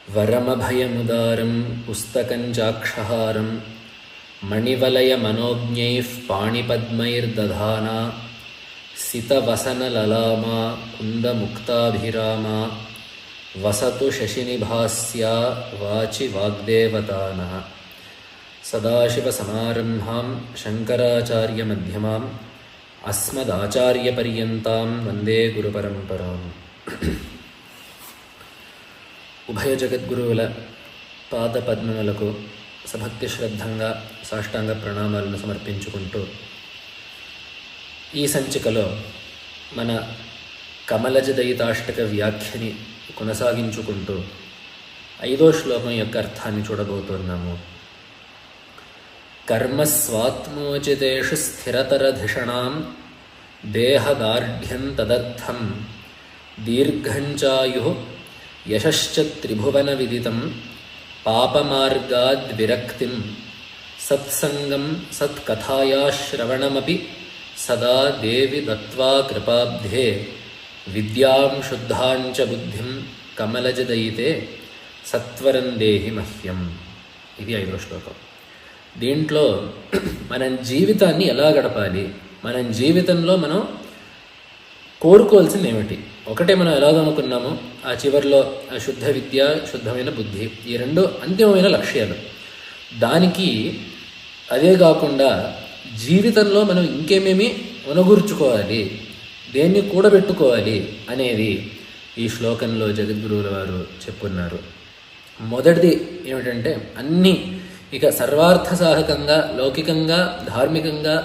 వరమభయముదారం పుస్తకంచాక్షహారం మణివలయమనోజ్ఞైః పాణిపద్మైర్దధానా సితవసనలలామా కుందముక్తాభిరామా వసతు శశినిభాస్యా వాచి వాగ్దేవతానః. సదాశివసమారంభాం శంకరాచార్యమధ్యమాం అస్మదాచార్యపర్యంతాం వందే గురుపరంపరాం. ఉభయ జగద్గురువుల పాదపద్మములకు సభక్తి శ్రద్ధంగా సాష్టాంగ ప్రణామాలను సమర్పించుకుంటూ ఈ సంచికలో మన కమలజదయితాష్టక వ్యాఖ్యని కొనసాగించుకుంటూ 5వ శ్లోకం యొక్క అర్థాన్ని చూడబోతున్నాము. కర్మస్వాత్మోచితేషు స్థిరతరధిషణాం దేహదార్ఢ్యం తదర్థం దీర్ఘంచాయు యశశ్చ త్రిభువన విదితం పాపమార్గాద్విరక్తిం సత్సంగం సత్కథాయా శ్రవణమపి సదా దేవి దత్వా కృపాబ్ధే విద్యాం శుద్ధాంచ బుద్ధిం కమలజదయితే సత్వరం దేహి మహ్యం. ఇది 5వ శ్లోకం. దీంట్లో మనం జీవితాన్ని ఎలా గడపాలి, మనం జీవితంలో మనం కోరుకోవాల్సింది ఏమిటి, ఒకటే మనం ఎలాగనుకున్నామో ఆ చివరిలో ఆ శుద్ధ విద్య, శుద్ధమైన బుద్ధి, ఈ 2 అంతిమమైన లక్ష్యాలు. దానికి అదే కాకుండా జీవితంలో మనం ఇంకేమేమి ఉనగూర్చుకోవాలి, దేన్ని కూడబెట్టుకోవాలి అనేది ఈ శ్లోకంలో జగద్గురువుల వారు చెప్పున్నారు. మొదటిది ఏమిటంటే అన్నీ ఇక సర్వార్థసాధకంగా లౌకికంగా ధార్మికంగా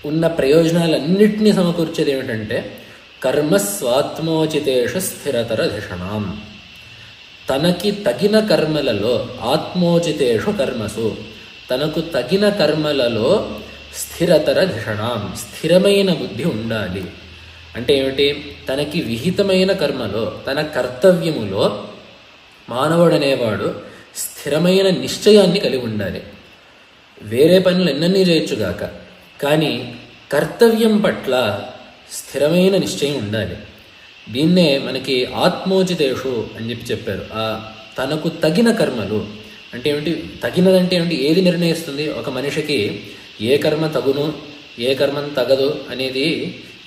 ఉన్న ప్రయోజనాలన్నింటినీ సమకూర్చేది ఏమిటంటే కర్మస్వాత్మోచితేషు స్థిరతరధిషణాం. తనకి తగిన కర్మలలో, ఆత్మోచితేషు కర్మసు, తనకు తగిన కర్మలలో స్థిరతరధిషణాం, స్థిరమైన బుద్ధి ఉండాలి. అంటే ఏమిటి? తనకి విహితమైన కర్మలో, తన కర్తవ్యములో మానవుడనేవాడు స్థిరమైన నిశ్చయాన్ని కలిగి ఉండాలి. వేరే పనులు ఎన్నన్నీ చేయొచ్చుగాక, కానీ కర్తవ్యం పట్ల స్థిరమైన నిశ్చయం ఉండాలి. దీన్నే మనకి ఆత్మోచితేషు అని చెప్పారు. తనకు తగిన కర్మలు అంటే ఏమిటి? తగినదంటే ఏమిటి? ఏది నిర్ణయిస్తుంది ఒక మనిషికి ఏ కర్మ తగును, ఏ కర్మ తగదు అనేది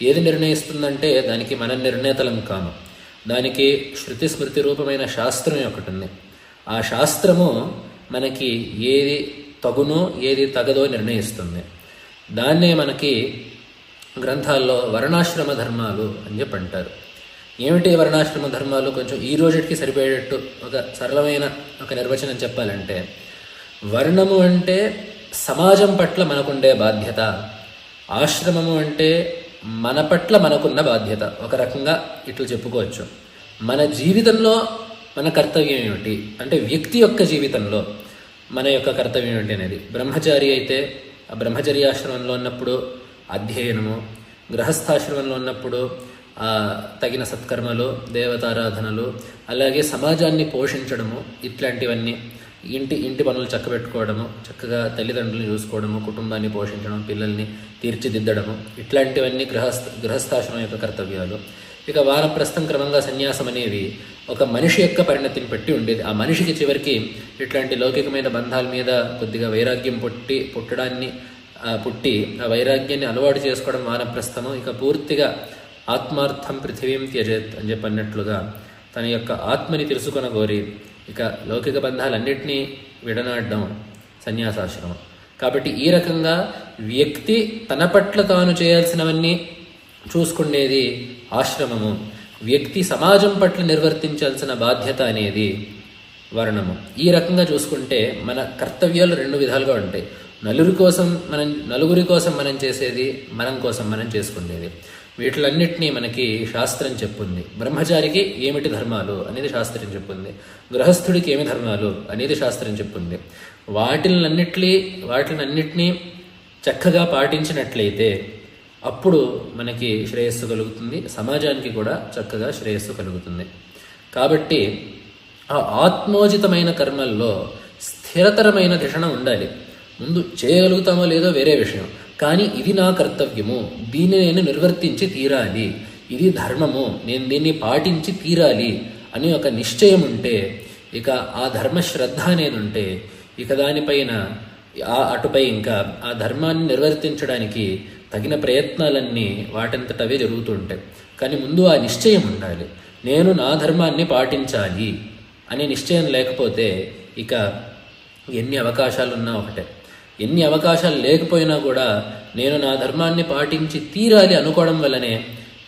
ఏది నిర్ణయిస్తుందంటే దానికి మన నిర్ణేతలం కాము. దానికి శృతి స్మృతి రూపమైన శాస్త్రం ఒకటి ఉంది. ఆ శాస్త్రము మనకి ఏది తగునో ఏది తగదో నిర్ణయిస్తుంది. దాన్నే మనకి గ్రంథాల్లో వర్ణాశ్రమ ధర్మాలు అని చెప్పి అంటారు. ఏమిటి వర్ణాశ్రమ ధర్మాలు? కొంచెం ఈ రోజుకి సరిపోయేటట్టు ఒక సరళమైన ఒక నిర్వచనం చెప్పాలంటే, వర్ణము అంటే సమాజం పట్ల మనకుండే బాధ్యత, ఆశ్రమము అంటే మన పట్ల మనకున్న బాధ్యత. ఒక రకంగా ఇట్లు చెప్పుకోవచ్చు. మన జీవితంలో మన కర్తవ్యం ఏమిటి అంటే, వ్యక్తి యొక్క జీవితంలో మన యొక్క కర్తవ్యం ఏమిటి అనేది. బ్రహ్మచారి అయితే ఆ బ్రహ్మచర్యాశ్రమంలో ఉన్నప్పుడు అధ్యయనము, గృహస్థాశ్రమంలో ఉన్నప్పుడు తగిన సత్కర్మలు, దేవతారాధనలు, అలాగే సమాజాన్ని పోషించడము, ఇట్లాంటివన్నీ, ఇంటి పనులు చక్కబెట్టుకోవడము, చక్కగా తల్లిదండ్రులను చూసుకోవడము, కుటుంబాన్ని పోషించడం, పిల్లల్ని తీర్చిదిద్దడము, ఇట్లాంటివన్నీ గృహస్థాశ్రమం యొక్క కర్తవ్యాలు. ఇక వానప్రస్థం, క్రమంగా సన్యాసం అనేవి ఒక మనిషి యొక్క పరిణతిని పెట్టి ఉండేది. ఆ మనిషికి చివరికి ఇట్లాంటి లౌకికమైన బంధాల మీద కొద్దిగా వైరాగ్యం పుట్టి ఆ వైరాగ్యాన్ని అలవాటు చేసుకోవడం వానప్రస్థము. ఇక పూర్తిగా ఆత్మార్థం పృథివీం త్యజేత్ అని చెప్పన్నట్లుగా తన యొక్క ఆత్మని తెలుసుకొనగోరి ఇక లౌకిక బంధాలన్నింటినీ విడనాడడం సన్యాసాశ్రమం. కాబట్టి ఈ రకంగా వ్యక్తి తన పట్ల తాను చేయాల్సినవన్నీ చూసుకునేది ఆశ్రమము. వ్యక్తి సమాజం పట్ల నిర్వర్తించాల్సిన బాధ్యత అనేది వర్ణము. ఈ రకంగా చూసుకుంటే మన కర్తవ్యాలు 2 విధాలుగా ఉంటాయి. నలుగురి కోసం మనం చేసేది, మనం కోసం మనం చేసుకునేది. వీటిలన్నిటినీ మనకి శాస్త్రం చెప్పుంది. బ్రహ్మచారికి ఏమిటి ధర్మాలు అనేది శాస్త్రం చెప్పుంది. గృహస్థుడికి ఏమి ధర్మాలు అనేది శాస్త్రం చెప్పుంది. వాటినన్నిటినీ చక్కగా పాటించినట్లయితే అప్పుడు మనకి శ్రేయస్సు కలుగుతుంది, సమాజానికి కూడా చక్కగా శ్రేయస్సు కలుగుతుంది. కాబట్టి ఆ ఆత్మోజితమైన కర్మల్లో స్థిరతరమైన ధిషణ ఉండాలి. ముందు చేయగలుగుతామో లేదో వేరే విషయం, కానీ ఇది నా కర్తవ్యము, దీన్ని నేను నిర్వర్తించి తీరాలి, ఇది ధర్మము, నేను దీన్ని పాటించి తీరాలి అని ఒక నిశ్చయం ఉంటే, ఇక ఆ ధర్మశ్రద్ధ అనేది ఉంటే, ఇక దానిపైన అటుపై ఇంకా ఆ ధర్మాన్ని నిర్వర్తించడానికి తగిన ప్రయత్నాలన్నీ వాటంతటవే జరుగుతూ ఉంటాయి. కానీ ముందు ఆ నిశ్చయం ఉండాలి. నేను నా ధర్మాన్ని పాటించాలి అనే నిశ్చయం లేకపోతే ఇక ఎన్ని అవకాశాలున్నా ఒకటే. ఎన్ని అవకాశాలు లేకపోయినా కూడా నేను నా ధర్మాన్ని పాటించి తీరాలి అనుకోవడం వల్లనే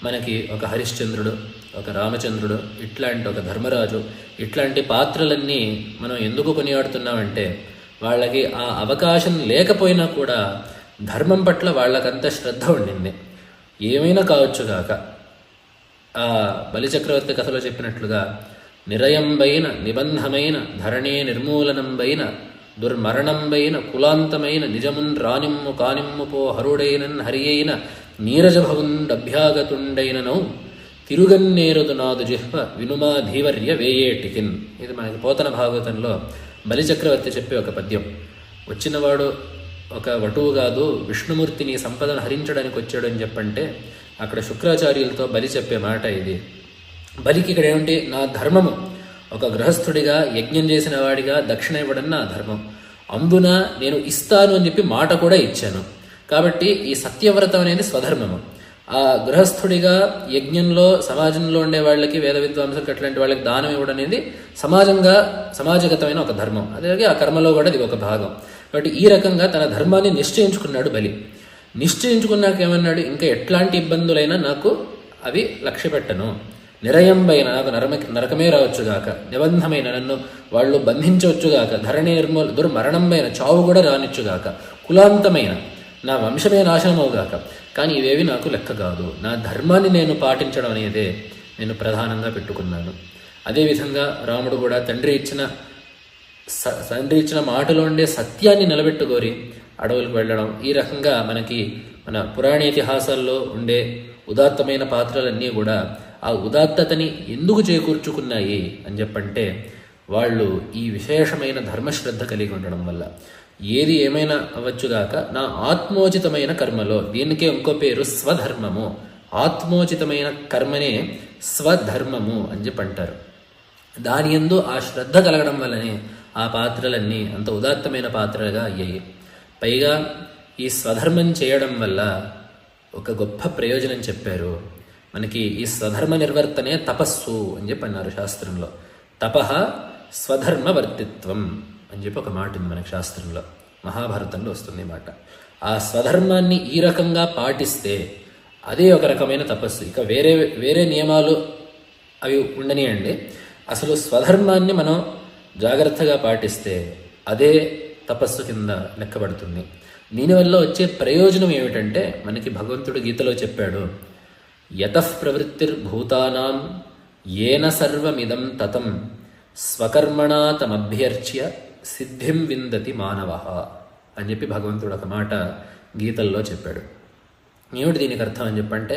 మనకి ఒక హరిశ్చంద్రుడు, ఒక రామచంద్రుడు, ఇట్లాంటి ఒక ధర్మరాజు, ఇట్లాంటి పాత్రలన్నీ మనం ఎందుకు కొనియాడుతున్నామంటే వాళ్ళకి ఆ అవకాశం లేకపోయినా కూడా ధర్మం పట్ల వాళ్ళకంత శ్రద్ధ ఉండింది. ఏమైనా కావచ్చుగాక. ఆ బలిచక్రవర్తి కథలో చెప్పినట్లుగా నిరయంబైన నిబంధమైన ధరణే నిర్మూలనంబైన దుర్మరణంబైన కులాంతమైన నిజమున్ రానిమ్ము కానిమ్ము పో హరుడైనన్ హరియైన నీరజభవుండభ్యాగతుండైననౌ తిరుగన్నేరుదు నాదు జిహ్వ వినుమా ధీవర్య వేయేటికిన్. ఇది మనకి పోతన భాగవతంలో బలిచక్రవర్తి చెప్పే ఒక పద్యం. వచ్చినవాడు ఒక వటువు కాదు, విష్ణుమూర్తిని సంపదను హరించడానికి వచ్చాడు అని చెప్పంటే అక్కడ శుక్రాచార్యులతో బలి చెప్పే మాట ఇది. బలికి ఇక్కడ ఏమిటి? నా ధర్మము. ఒక గృహస్థుడిగా యజ్ఞం చేసిన వాడిగా దక్షిణ ఇవ్వడం నా ధర్మం. అందున నేను ఇస్తాను అని చెప్పి మాట కూడా ఇచ్చాను. కాబట్టి ఈ సత్యవ్రతం అనేది స్వధర్మము. ఆ గృహస్థుడిగా యజ్ఞంలో సమాజంలో ఉండే వాళ్ళకి, వేద విద్వాంసులకు, అట్లాంటి వాళ్ళకి దానం ఇవ్వడం అనేది సమాజగతమైన ఒక ధర్మం. అదే ఆ కర్మలో కూడా ఇది ఒక భాగం. కాబట్టి ఈ రకంగా తన ధర్మాన్ని నిశ్చయించుకున్నాడు బలి. నిశ్చయించుకున్నాక ఏమన్నాడు? ఇంకా ఎట్లాంటి ఇబ్బందులైనా నాకు అవి లక్ష్య పెట్టను. నిరయంబైన నాకు నరకమే రావచ్చుగాక, నిబంధమైన నన్ను వాళ్ళు బంధించవచ్చుగాక, ధరణి దుర్మరణంబైన చావు కూడా రానిచ్చుగాక, కులాంతమైన నా వంశమే నాశనమవుగాక, కానీ ఇవేవి నాకు లెక్క కాదు. నా ధర్మాన్ని నేను పాటించడం అనేదే నేను ప్రధానంగా పెట్టుకున్నాను. అదేవిధంగా రాముడు కూడా తండ్రి ఇచ్చిన మాటలో ఉండే సత్యాన్ని నిలబెట్టుకోరి అడవులకు వెళ్ళడం. ఈ రకంగా మనకి మన పురాణ ఇతిహాసాల్లో ఉండే ఉదాత్తమైన పాత్రలన్నీ కూడా ఆ ఉదాత్తతని ఎందుకు చేకూర్చుకున్నాయి అని చెప్పంటే వాళ్ళు ఈ విశేషమైన ధర్మశ్రద్ధ కలిగి ఉండడం వల్ల. ఏది ఏమైనా అవ్వచ్చుగాక నా ఆత్మోచితమైన కర్మలో, దీనికే ఇంకో పేరు స్వధర్మము. ఆత్మోచితమైన కర్మనే స్వధర్మము అని చెప్పి అంటారు. దాని యందు ఆ శ్రద్ధ కలగడం వల్లనే ఆ పాత్రలన్నీ అంత ఉదాత్తమైన పాత్రలుగా అయ్యాయి. పైగా ఈ స్వధర్మం చేయడం వల్ల ఒక గొప్ప ప్రయోజనం చెప్పారు మనకి. ఈ స్వధర్మ నిర్వర్తనే తపస్సు అని చెప్పి అన్నారు శాస్త్రంలో. తపః స్వధర్మవర్తిత్వం అని చెప్పి ఒక మాట ఉంది మనకి శాస్త్రంలో, మహాభారతంలో వస్తుంది మాట. ఆ స్వధర్మాన్ని ఈ రకంగా పాటిస్తే అదే ఒక రకమైన తపస్సు. ఇక వేరే వేరే నియమాలు అవి ఉండనియండి, అసలు స్వధర్మాన్ని మనం జాగ్రత్తగా పాటిస్తే అదే తపస్సు కింద లెక్కబడుతుంది. దీనివల్ల వచ్చే ప్రయోజనం ఏమిటంటే మనకి భగవంతుడు గీతలో చెప్పాడు, యతః ప్రవృత్తిర్భూతానాం ఏన సర్వమిదం తతం స్వకర్మణా తమభ్యర్చ్య సిద్ధిం విందతి మానవః అని చెప్పి భగవంతుడు ఒక మాట గీతల్లో చెప్పాడు. ఏమిటి దీనికి అర్థం అని చెప్పంటే,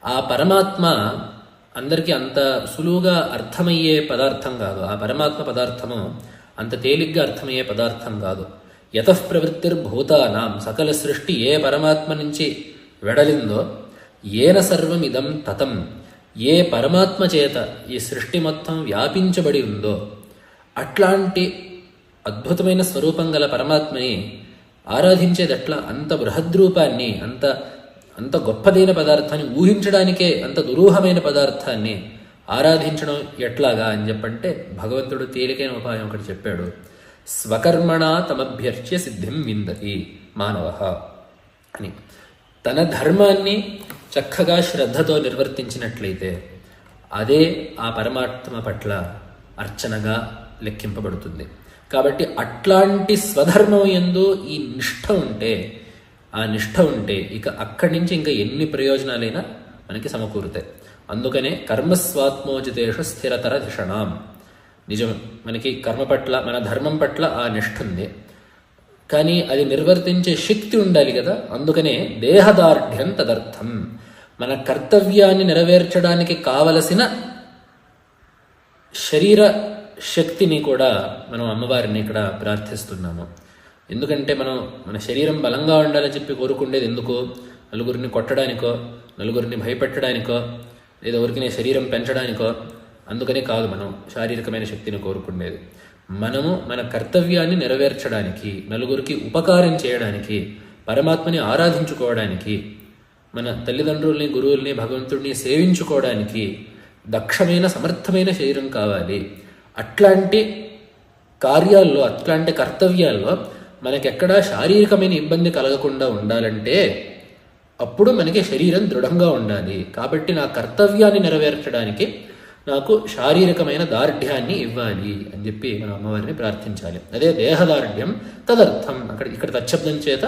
ఆ పరమాత్మ అందరికీ అంత సులువుగా అర్థమయ్యే పదార్థం కాదు. ఆ పరమాత్మ పదార్థము అంత తేలిగ్గా అర్థమయ్యే పదార్థం కాదు. యతః ప్రవృత్తిర్భూతానాం, సకల సృష్టి ఏ పరమాత్మ నుంచి వెడలిందో, ఏన సర్వం ఇదం తతం, ఏ పరమాత్మ చేత ఈ సృష్టి మొత్తం వ్యాపించబడి ఉందో అట్లాంటి అద్భుతమైన స్వరూపం గల పరమాత్మని ఆరాధించేదట్లా? అంత బృహద్రూపాన్ని, అంత గొప్పదైన పదార్థాన్ని ఊహించడానికే అంత దురూహమైన పదార్థాన్ని ఆరాధించడం ఎట్లాగా అని చెప్పంటే భగవంతుడు తేలికైన ఉపాయం ఒకటి చెప్పాడు. స్వకర్మణా తమభ్యర్చ్య సిద్ధిం విందతి మానవః అని. తన ధర్మాన్ని చక్కగా శ్రద్ధతో నిర్వర్తించినట్లయితే అదే ఆ పరమాత్మ పట్ల అర్చనగా లెక్కింపబడుతుంది. కాబట్టి అట్లాంటి స్వధర్మం యందు ఈ నిష్ఠ ఉంటే, ఆ నిష్ఠ ఉంటే ఇక అక్కడి నుంచి ఇంకా ఎన్ని ప్రయోజనాలైనా మనకి సమకూరుతాయి. అందుకనే కర్మస్వాత్మోచితేషు స్థిరతర ధిషణాం. నిజం, మనకి కర్మ పట్ల, మన ధర్మం పట్ల ఆ నిష్ఠ ఉంది, కానీ అది నిర్వర్తించే శక్తి ఉండాలి కదా. అందుకనే దేహదార్ఢ్యం తదర్థం, మన కర్తవ్యాన్ని నెరవేర్చడానికి కావలసిన శరీర శక్తిని కూడా మనం అమ్మవారిని ఇక్కడ ప్రార్థిస్తున్నాము. ఎందుకంటే మన శరీరం బలంగా ఉండాలని చెప్పి కోరుకుండేది ఎందుకు? నలుగురిని కొట్టడానికో, నలుగురిని భయపెట్టడానికో, లేదా ఊరికి శరీరం పెంచడానికో అందుకనే కాదు మనం శారీరకమైన శక్తిని కోరుకునేది. మనము మన కర్తవ్యాన్ని నెరవేర్చడానికి, నలుగురికి ఉపకారం చేయడానికి, పరమాత్మని ఆరాధించుకోవడానికి, మన తల్లిదండ్రుల్ని, గురువుల్ని, భగవంతుడిని సేవించుకోవడానికి దక్షమైన సమర్థమైన శరీరం కావాలి. అట్లాంటి కార్యాల్లో, అట్లాంటి కర్తవ్యాల్లో మనకెక్కడా శారీరకమైన ఇబ్బంది కలగకుండా ఉండాలంటే అప్పుడు మనకి శరీరం దృఢంగా ఉండాలి. కాబట్టి నా కర్తవ్యాన్ని నెరవేర్చడానికి నాకు శారీరకమైన దార్ఢ్యాన్ని ఇవ్వాలి అని చెప్పి మన అమ్మవారిని ప్రార్థించాలి. అదే దేహదార్ఢ్యం. తదర్థం ఇక్కడ తచ్చబ్దం చేత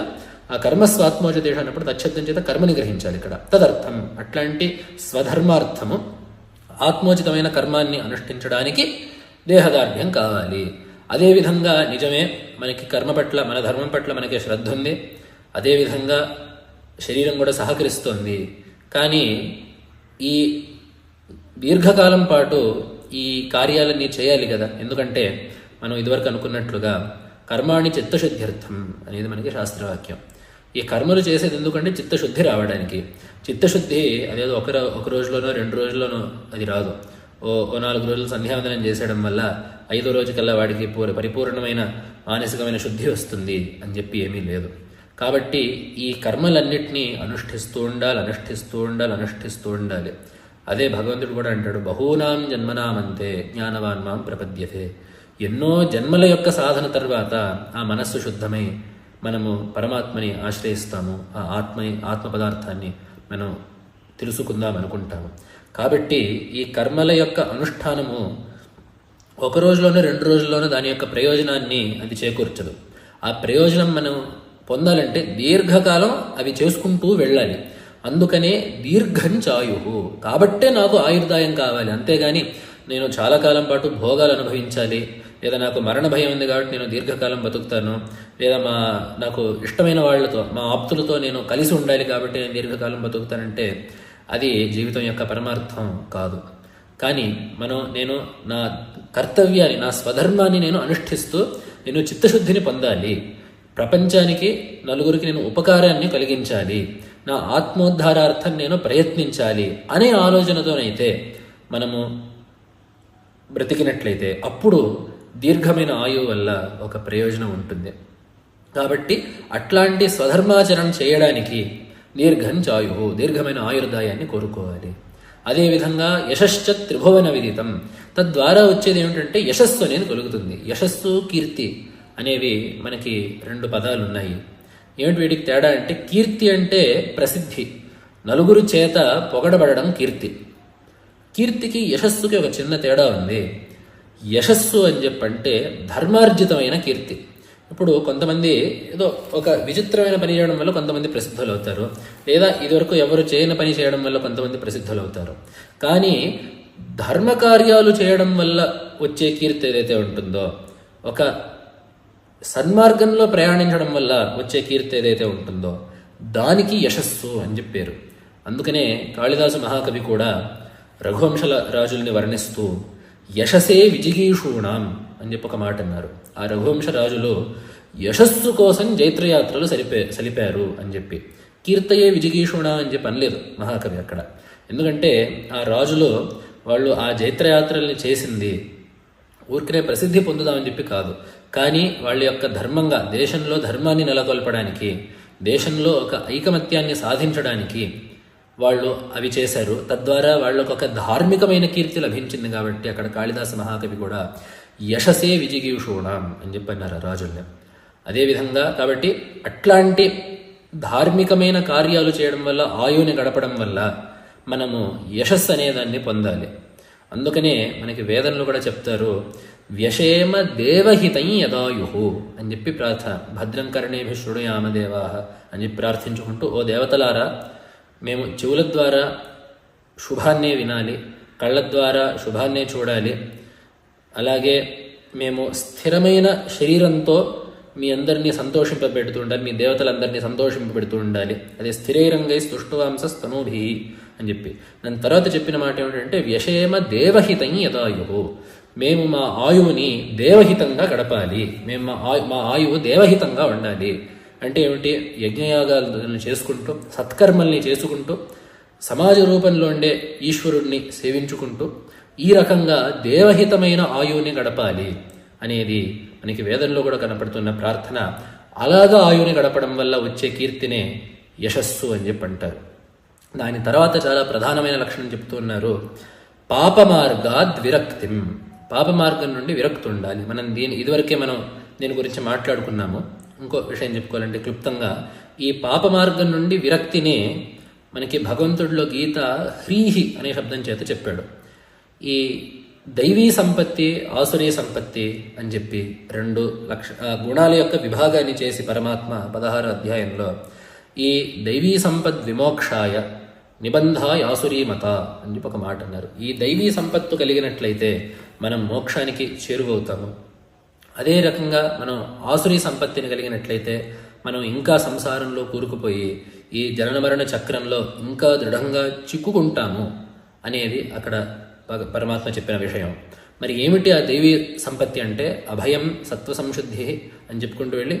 ఆ కర్మస్వాత్మోచదేశ అన్నప్పుడు తచ్చబ్దం చేత కర్మని గ్రహించాలి. ఇక్కడ తదర్థం అట్లాంటి స్వధర్మార్థము, ఆత్మోచితమైన కర్మాన్ని అనుష్ఠించడానికి దేహదార్ఢ్యం కావాలి. అదేవిధంగా నిజమే మనకి కర్మ పట్ల, మన ధర్మం పట్ల మనకి శ్రద్ధ ఉంది, అదేవిధంగా శరీరం కూడా సహకరిస్తోంది. కానీ ఈ దీర్ఘకాలం పాటు ఈ కార్యాలన్నీ చేయాలి కదా. ఎందుకంటే మనం ఇదివరకు అనుకున్నట్లుగా కర్మాణి చిత్తశుద్ధ్యర్థం అనేది మనకి శాస్త్రవాక్యం. ఈ కర్మలు చేసేది ఎందుకంటే చిత్తశుద్ధి రావడానికి. చిత్తశుద్ధి అదేదో ఒక రోజులోనో 2 రోజుల్లోనో అది రాదు. ఓ 4 రోజులు సంధ్యావందనం చేసేయడం వల్ల 5వ రోజుకల్లా వాడికి పరిపూర్ణమైన మానసికమైన శుద్ధి వస్తుంది అని చెప్పి ఏమీ లేదు. కాబట్టి ఈ కర్మలన్నిటినీ అనుష్ఠిస్తూ ఉండాలి. అదే భగవంతుడు కూడా అంటాడు, బహూనాం జన్మనామంతే జ్ఞానవాన్ మాం ప్రపద్యతే. ఎన్నో జన్మల యొక్క సాధన తర్వాత ఆ మనస్సు శుద్ధమై మనము పరమాత్మని ఆశ్రయిస్తాము. ఆ ఆత్మ పదార్థాన్ని మనం తెలుసుకుందాం అనుకుంటాము. కాబట్టి ఈ కర్మల యొక్క అనుష్ఠానము ఒక రోజులోనో 2 రోజుల్లోనో దాని యొక్క ప్రయోజనాన్ని అది చేకూర్చదు. ఆ ప్రయోజనం మనం పొందాలంటే దీర్ఘకాలం అవి చేసుకుంటూ వెళ్ళాలి. అందుకనే దీర్ఘంచాయు. కాబట్టే నాకు ఆయుర్దాయం కావాలి. అంతేగాని నేను చాలా కాలం పాటు భోగాలు అనుభవించాలి, లేదా నాకు మరణ భయం ఉంది కాబట్టి నేను దీర్ఘకాలం బతుకుతాను, లేదా నాకు ఇష్టమైన వాళ్ళతో, మా ఆప్తులతో నేను కలిసి ఉండాలి కాబట్టి నేను దీర్ఘకాలం బతుకుతానంటే అది జీవితం యొక్క పరమార్థం కాదు. కానీ నేను నా కర్తవ్యాన్ని, నా స్వధర్మాన్ని నేను అనుష్ఠిస్తూ నేను చిత్తశుద్ధిని పొందాలి, ప్రపంచానికి, నలుగురికి నేను ఉపకారాన్ని కలిగించాలి, నా ఆత్మోద్ధారార్థం నేను ప్రయత్నించాలి అనే ఆలోచనతోనైతే మనము బ్రతికినట్లయితే అప్పుడు దీర్ఘమైన ఆయువు వల్ల ఒక ప్రయోజనం ఉంటుంది. కాబట్టి అట్లాంటి స్వధర్మాచరణ చేయడానికి దీర్ఘంచాయు, దీర్ఘమైన ఆయుర్దాయాన్ని కోరుకోవాలి. అదేవిధంగా యశశ్చ త్రిభువన విదితం, తద్వారా వచ్చేది ఏమిటంటే యశస్సు అనేది కలుగుతుంది. యశస్సు, కీర్తి అనేవి మనకి 2 పదాలు ఉన్నాయి. ఏమిటి వీటికి తేడా అంటే, కీర్తి అంటే ప్రసిద్ధి, నలుగురు చేత పొగడబడడం కీర్తి. కీర్తికి యశస్సుకి ఒక చిన్న తేడా ఉంది. యశస్సు అని చెప్పంటే ధర్మార్జితమైన కీర్తి. ఇప్పుడు కొంతమంది ఏదో ఒక విచిత్రమైన పని చేయడం వల్ల కొంతమంది ప్రసిద్ధులు అవుతారు, లేదా ఇదివరకు ఎవరు చేయని పని చేయడం వల్ల కొంతమంది ప్రసిద్ధులు అవుతారు. కానీ ధర్మకార్యాలు చేయడం వల్ల వచ్చే కీర్తి ఏదైతే ఉంటుందో, ఒక సన్మార్గంలో ప్రయాణించడం వల్ల వచ్చే కీర్తి ఏదైతే ఉంటుందో దానికి యశస్సు అని చెప్పారు. అందుకనే కాళిదాసు మహాకవి కూడా రఘువంశల రాజుల్ని వర్ణిస్తూ యశసే విజిగీషూణాం అని చెప్పి ఒక మాట అన్నారు. ఆ రఘువంశ రాజులు యశస్సు కోసం జైత్రయాత్రలు సలిపారు అని చెప్పి, కీర్తయే విజిగీషూణ అని చెప్పి అనలేదు మహాకవి అక్కడ. ఎందుకంటే ఆ రాజులు వాళ్ళు ఆ జైత్రయాత్రల్ని చేసింది ఊరికనే ప్రసిద్ధి పొందుదామని చెప్పి కాదు, కానీ వాళ్ళ యొక్క ధర్మంగా, దేశంలో ధర్మాన్ని నెలకొల్పడానికి, దేశంలో ఒక ఐకమత్యాన్ని సాధించడానికి వాళ్ళు అవి చేశారు. తద్వారా వాళ్ళకు ఒక ధార్మికమైన కీర్తి లభించింది. కాబట్టి అక్కడ కాళిదాస మహాకవి కూడా యశసే విజిగీషూణాం అని చెప్పన్నారు రాజుల్ని. అదేవిధంగా కాబట్టి అట్లాంటి ధార్మికమైన కార్యాలు చేయడం వల్ల, ఆయువుని గడపడం వల్ల మనము యశస్సు అనేదాన్ని పొందాలి. అందుకనే మనకి వేదంలో కూడా చెప్తారు, వ్యషేమ దేవహితం యదాయు అని చెప్పి భద్రం కర్ణేభి శృణుయామ దేవాహ అని చెప్పి ప్రార్థించుకుంటూ, ఓ దేవతలారా, మేము చెవుల ద్వారా శుభాన్నే వినాలి, కళ్ళ ద్వారా శుభాన్నే చూడాలి, అలాగే మేము స్థిరమైన శరీరంతో మీ అందరినీ సంతోషింపబెడుతూ ఉండాలి, మీ దేవతలందరినీ సంతోషింపబెడుతూ ఉండాలి. అదే స్థిరైరంగై స్తుష్టువాంస స్తనూభి అని చెప్పి దాని తర్వాత చెప్పిన మాట ఏమిటంటే, వ్యషేమ దేవహితం యదాయు, మేము మా ఆయువుని దేవహితంగా గడపాలి, మేము మా ఆయువు దేవహితంగా ఉండాలి. అంటే ఏమిటి? యజ్ఞయాగాలను చేసుకుంటూ, సత్కర్మల్ని చేసుకుంటూ, సమాజ రూపంలో ఉండే ఈశ్వరుణ్ణి సేవించుకుంటూ, ఈ రకంగా దేవహితమైన ఆయువుని గడపాలి అనేది మనకి వేదంలో కూడా కనపడుతున్న ప్రార్థన. అలాగా ఆయువుని గడపడం వల్ల వచ్చే కీర్తినే యశస్సు అని చెప్పి అంటారు. దాని తర్వాత చాలా ప్రధానమైన లక్షణం చెప్తున్నారు, పాపమార్గాద్ విరక్తిం. పాప మార్గం నుండి విరక్తి ఉండాలి. మనం ఇదివరకే మనం దీని గురించి మాట్లాడుకున్నాము. ఇంకో విషయం చెప్పుకోవాలంటే క్లుప్తంగా, ఈ పాప మార్గం నుండి విరక్తిని మనకి భగవంతుడిలో గీత హ్రీహి అనే శబ్దం చేత చెప్పాడు. ఈ దైవీ సంపత్తి, ఆసురీ సంపత్తి అని చెప్పి రెండు గుణాల యొక్క విభాగాన్ని చేసి పరమాత్మ 16వ అధ్యాయంలో ఈ దైవీ సంపద్ విమోక్షాయ నిబంధాయ ఆసురీమత అని చెప్పి ఒక మాట అన్నారు. ఈ దైవీ సంపత్తు కలిగినట్లయితే మనం మోక్షానికి చేరువవుతాము. అదే రకంగా మనం ఆసురీ సంపత్తిని కలిగినట్లయితే మనం ఇంకా సంసారంలో కూరుకుపోయి ఈ జనన మరణ చక్రంలో ఇంకా దృఢంగా చిక్కుకుంటాము అనేది అక్కడ పరమాత్మ చెప్పిన విషయం. మరి ఏమిటి ఆ దైవీ సంపత్తి అంటే, అభయం, సత్వ సంశుద్ధి అని చెప్పుకుంటూ వెళ్ళి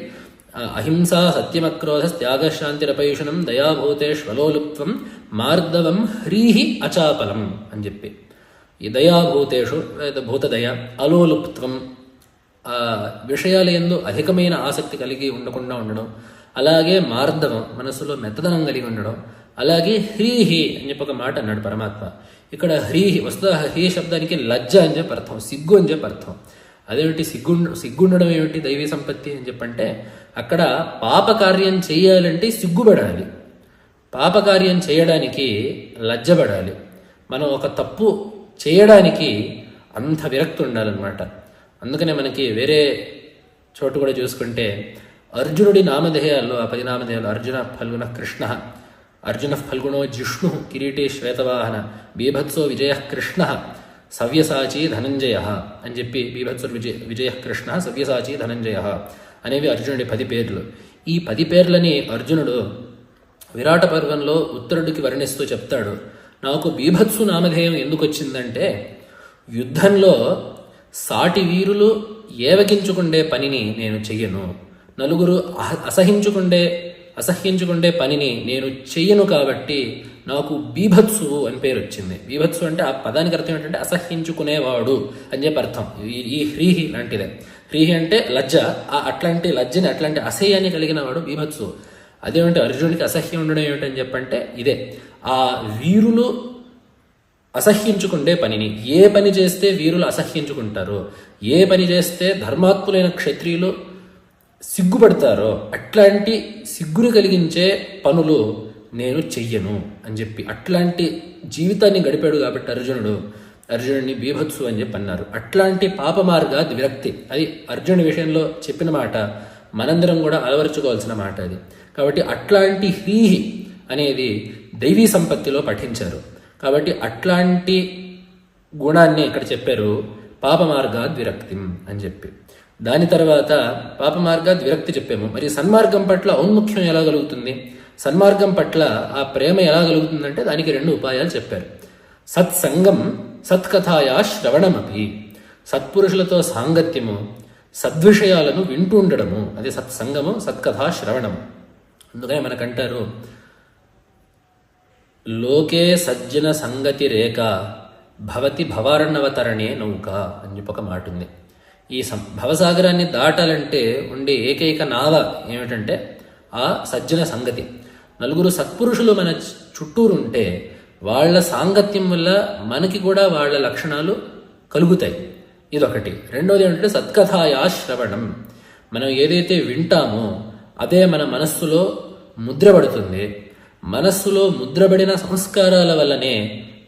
అహింసా, సత్యమక్రోధ, త్యాగశాంతిరపైషణం, దయాభూతేష్వలోలుప్త్వం, మార్దవం, హ్రీహి అచాపలం అని చెప్పి, ఈ దయాభూతేషు భూతదయ, అలోలుప్త్వం విషయాల యందు అధికమైన ఆసక్తి కలిగి ఉండకుండా ఉండడం, అలాగే మార్దవం మనసులో మెత్తదనం కలిగి ఉండడం, అలాగే హ్రీహి అని చెప్పి ఒక మాట అన్నాడు పరమాత్మ. ఇక్కడ హ్రీహి వస్తు హ్రీ శబ్దానికి లజ్జ అని చెప్పి అర్థం, సిగ్గు అని చెప్పి అర్థం. అదేమిటి సిగ్గుండడం ఏమిటి దైవీ సంపత్తి అని చెప్పంటే, అక్కడ పాపకార్యం చేయాలంటే సిగ్గుపడాలి, పాపకార్యం చేయడానికి లజ్జపడాలి. మనం ఒక తప్పు చేయడానికి అంత విరక్తి ఉండాలన్నమాట. అందుకనే మనకి వేరే చోటు కూడా చూసుకుంటే అర్జునుడి నామధేయాల్లో, ఆ 10 నామధేయాలు, అర్జున ఫల్గుణ కృష్ణ, అర్జున ఫల్గుణో జిష్ణు, కిరీటి శ్వేతవాహన, బీభత్సో విజయ కృష్ణ, సవ్యసాచి ధనంజయ అని చెప్పి, బీభత్సో విజయ కృష్ణ, సవ్యసాచి ధనంజయ అనేవి అర్జునుడి 10 పేర్లు. ఈ 10 పేర్లని అర్జునుడు విరాట పర్వంలో ఉత్తరుడికి వర్ణిస్తూ చెప్తాడు. నాకు బీభత్సు నామధేయం ఎందుకు వచ్చిందంటే, యుద్ధంలో సాటి వీరులు ఏవగించుకుండే పనిని నేను చెయ్యను, నలుగురు అసహ్యించుకుండే పనిని నేను చెయ్యను, కాబట్టి నాకు బీభత్సు అని పేరు వచ్చింది. బీభత్సు అంటే ఆ పదానికి అర్థం ఏంటంటే అసహ్యించుకునేవాడు అని చెప్పి అర్థం. ఈ హ్రీహి లాంటిదే. హ్రీహి అంటే లజ్జ, అట్లాంటి లజ్జని, అట్లాంటి అసహ్యాన్ని కలిగిన వాడు బీభత్సు. అదేమంటే అర్జునుడికి అసహ్యం ఉండడం ఏమిటని చెప్పంటే ఇదే, ఆ వీరులు అసహ్యించుకుండే పనిని, ఏ పని చేస్తే వీరులు అసహ్యించుకుంటారో, ఏ పని చేస్తే ధర్మాత్ములైన క్షత్రియులు సిగ్గుపడతారో అట్లాంటి సిగ్గుని కలిగించే పనులు నేను చెయ్యను అని చెప్పి అట్లాంటి జీవితాన్ని గడిపాడు కాబట్టి అర్జునుడిని బీభత్సు అని చెప్పి అన్నారు. అట్లాంటి పాప మార్గాద్ విరక్తి, అది అర్జునుడి విషయంలో చెప్పిన మాట, మనందరం కూడా అలవరుచుకోవాల్సిన మాట అది. కాబట్టి అట్లాంటి హ్రీహి అనేది దైవీ సంపత్తిలో పఠించారు. కాబట్టి అట్లాంటి గుణాన్ని ఇక్కడ చెప్పారు, పాప మార్గాద్ విరక్తిం అని చెప్పి. దాని తర్వాత పాప మార్గాద్ విరక్తి చెప్పాము. మరి సన్మార్గం పట్ల ఔన్ముఖ్యం ఎలా కలుగుతుంది, సన్మార్గం పట్ల ఆ ప్రేమ ఎలా కలుగుతుందంటే దానికి 2 ఉపాయాలు చెప్పారు. సత్సంగం, సత్కథాయా శ్రవణమపి. సత్పురుషులతో సాంగత్యము, సద్విషయాలను వింటూ ఉండడము, అది సత్సంగము, సత్కథా శ్రవణము. అందుకని మనకంటారు, లోకే సజ్జన సంగతి రేఖ భవతి భవారణవతరణే నౌక అని చెప్పి ఒక మాట ఉంది. ఈ భవసాగరాన్ని దాటాలంటే ఉండే ఏకైక నావ ఏమిటంటే ఆ సజ్జన సంగతి. నలుగురు సత్పురుషులు మన చుట్టూరుంటే వాళ్ళ సాంగత్యం వల్ల మనకి కూడా వాళ్ళ లక్షణాలు కలుగుతాయి. ఇదొకటి. రెండోది ఏంటంటే సత్కథాయా శ్రవణం. మనం ఏదైతే వింటామో అదే మన మనస్సులో ముద్రపడుతుంది. మనస్సులో ముద్రపడిన సంస్కారాల వల్లనే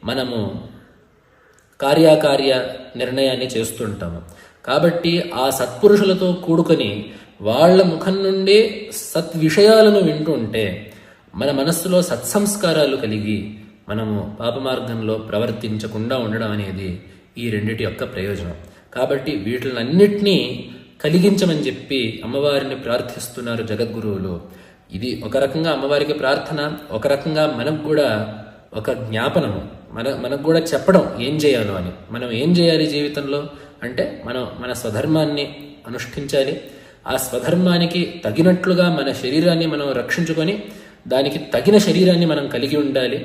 మనము కార్యాకార్య నిర్ణయాన్ని చేస్తుంటాము. కాబట్టి ఆ సత్పురుషులతో కూడుకొని వాళ్ళ ముఖం నుండి సద్విషయాలను వింటూ ఉంటే మన మనస్సులో సత్సంస్కారాలు కలిగి మనము పాపమార్గంలో ప్రవర్తించకుండా ఉండడం అనేది ఈ రెండిటి యొక్క ప్రయోజనం. కాబట్టి వీటిలన్నిటినీ కలిగించమని చెప్పి అమ్మవారిని ప్రార్థిస్తున్నారు జగద్గురువులు. ఇది ఒక రకంగా అమ్మవారికి ప్రార్థన, ఒక రకంగా మనకు కూడా ఒక జ్ఞాపనము, మనకు కూడా చెప్పడం ఏం చేయాలో అని. మనం ఏం చేయాలి జీవితంలో అంటే మన స్వధర్మాన్ని అనుష్ఠించాలి. ఆ స్వధర్మానికి తగినట్లుగా మన శరీరాన్ని మనం రక్షించుకొని దానికి తగిన శరీరాన్ని మనం కలిగి ఉండాలి.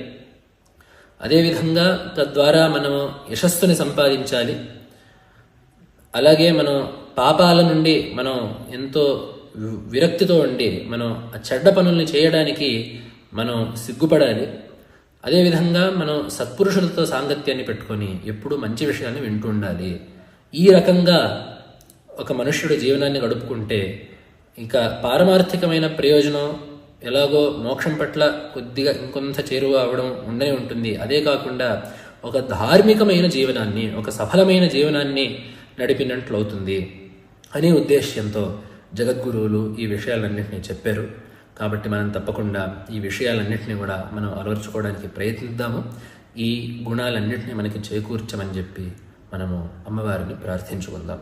అదేవిధంగా తద్వారా మనం యశస్సుని సంపాదించాలి. అలాగే మనం పాపాల నుండి మనం ఎంతో విరక్తితో ఉండి మనం ఆ చెడ్డ పనుల్ని చేయడానికి మనం సిగ్గుపడాలి. అదేవిధంగా మనం సత్పురుషులతో సాంగత్యాన్ని పెట్టుకొని ఎప్పుడూ మంచి విషయాన్ని వింటూ ఉండాలి. ఈ రకంగా ఒక మనుష్యుడు జీవనాన్ని గడుపుకుంటే ఇక పారమార్థికమైన ప్రయోజనం ఎలాగో మోక్షం పట్ల కొద్దిగా ఇంకొంత చేరువ అవడం ఉండనే ఉంటుంది. అదే కాకుండా ఒక ధార్మికమైన జీవనాన్ని, ఒక సఫలమైన జీవనాన్ని నడిపినట్లు అవుతుంది అనే ఉద్దేశ్యంతో జగద్గురువులు ఈ విషయాలన్నింటినీ చెప్పారు. కాబట్టి మనం తప్పకుండా ఈ విషయాలన్నింటినీ కూడా మనం అలవర్చుకోవడానికి ప్రయత్నిద్దాము. ఈ గుణాలన్నింటినీ మనకి చేకూర్చమని చెప్పి మనము అమ్మవారిని ప్రార్థించుకుందాం.